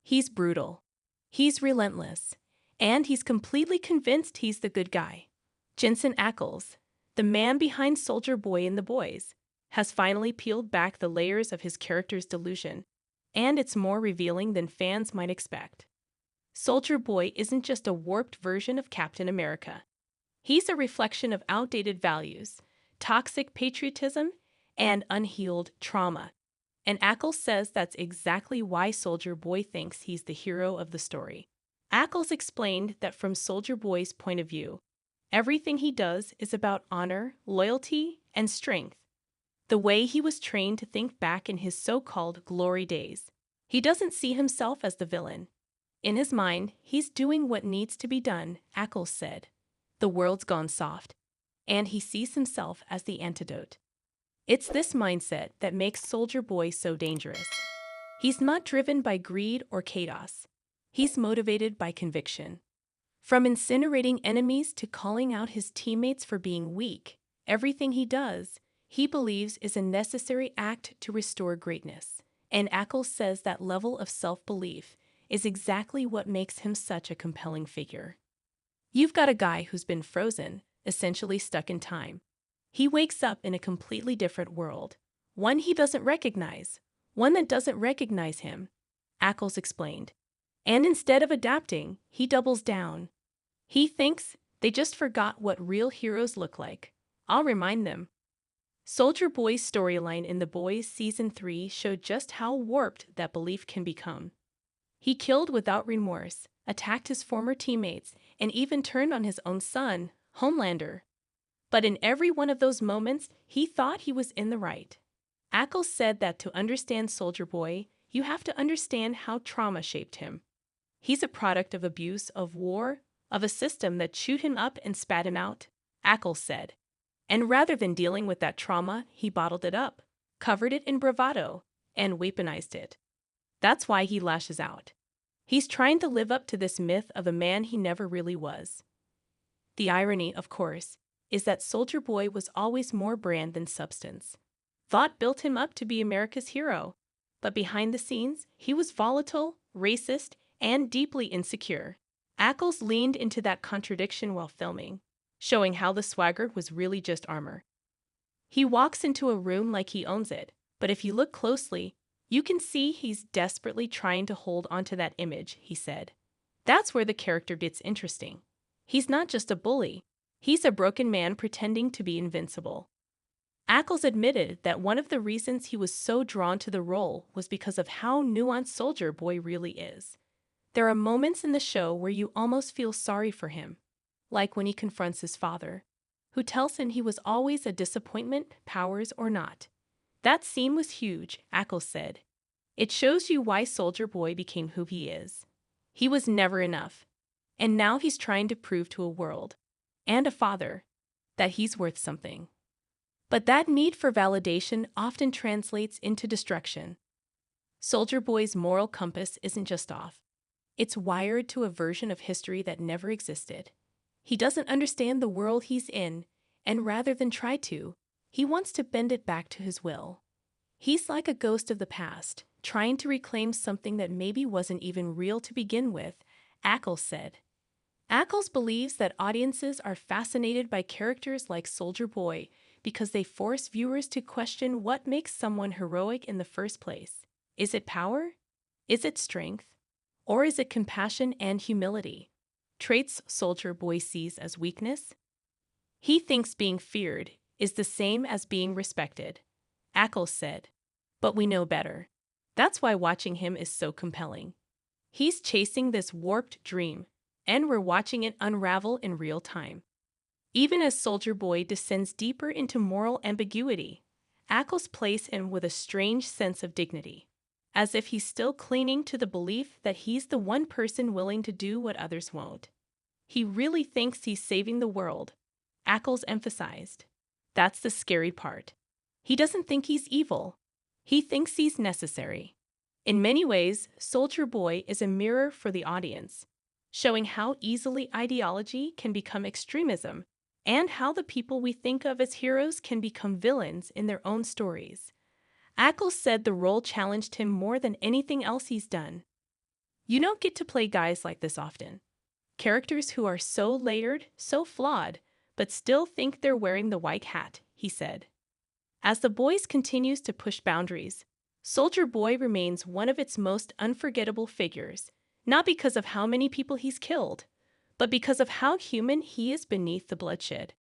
He's brutal. He's relentless. And he's completely convinced he's the good guy. Jensen Ackles, the man behind Soldier Boy and the Boys, has finally peeled back the layers of his character's delusion, and it's more revealing than fans might expect. Soldier Boy isn't just a warped version of Captain America. He's a reflection of outdated values, toxic patriotism, and unhealed trauma. And Ackles says that's exactly why Soldier Boy thinks he's the hero of the story. Ackles explained that from Soldier Boy's point of view, everything he does is about honor, loyalty, and strength. The way he was trained to think back in his so-called glory days. He doesn't see himself as the villain. In his mind, he's doing what needs to be done, Ackles said. The world's gone soft, and he sees himself as the antidote. It's this mindset that makes Soldier Boy so dangerous. He's not driven by greed or chaos. He's motivated by conviction. From incinerating enemies to calling out his teammates for being weak, everything he does, he believes is a necessary act to restore greatness. And Ackles says that level of self-belief is exactly what makes him such a compelling figure. You've got a guy who's been frozen, essentially stuck in time. He wakes up in a completely different world, one he doesn't recognize, one that doesn't recognize him, Ackles explained. And instead of adapting, he doubles down. He thinks they just forgot what real heroes look like. I'll remind them. Soldier Boy's storyline in The Boys Season 3 showed just how warped that belief can become. He killed without remorse, attacked his former teammates, and even turned on his own son, Homelander. But in every one of those moments, he thought he was in the right. Ackles said that to understand Soldier Boy, you have to understand how trauma shaped him. He's a product of abuse, of war, of a system that chewed him up and spat him out, Ackles said. And rather than dealing with that trauma, he bottled it up, covered it in bravado, and weaponized it. That's why he lashes out. He's trying to live up to this myth of a man he never really was. The irony, of course, is that Soldier Boy was always more brand than substance. Thought built him up to be America's hero, but behind the scenes, he was volatile, racist, and deeply insecure. Ackles leaned into that contradiction while filming, showing how the swagger was really just armor. He walks into a room like he owns it, but if you look closely, you can see he's desperately trying to hold onto that image, he said. That's where the character gets interesting. He's not just a bully. He's a broken man pretending to be invincible. Ackles admitted that one of the reasons he was so drawn to the role was because of how nuanced Soldier Boy really is. There are moments in the show where you almost feel sorry for him, like when he confronts his father, who tells him he was always a disappointment, powers or not. That scene was huge, Ackles said. It shows you why Soldier Boy became who he is. He was never enough, and now he's trying to prove to a world, and a father, that he's worth something. But that need for validation often translates into destruction. Soldier Boy's moral compass isn't just off. It's wired to a version of history that never existed. He doesn't understand the world he's in, and rather than try to, he wants to bend it back to his will. He's like a ghost of the past, trying to reclaim something that maybe wasn't even real to begin with, Ackles said. Ackles believes that audiences are fascinated by characters like Soldier Boy because they force viewers to question what makes someone heroic in the first place. Is it power? Is it strength? Or is it compassion and humility? Traits Soldier Boy sees as weakness? He thinks being feared is the same as being respected, Ackles said. But we know better. That's why watching him is so compelling. He's chasing this warped dream, and we're watching it unravel in real time. Even as Soldier Boy descends deeper into moral ambiguity, Ackles plays him with a strange sense of dignity, as if he's still clinging to the belief that he's the one person willing to do what others won't. He really thinks he's saving the world, Ackles emphasized. That's the scary part. He doesn't think he's evil. He thinks he's necessary. In many ways, Soldier Boy is a mirror for the audience, showing how easily ideology can become extremism and how the people we think of as heroes can become villains in their own stories. Ackles said the role challenged him more than anything else he's done. You don't get to play guys like this often. Characters who are so layered, so flawed, but still think they're wearing the white hat, he said. As The Boys continues to push boundaries, Soldier Boy remains one of its most unforgettable figures, not because of how many people he's killed, but because of how human he is beneath the bloodshed.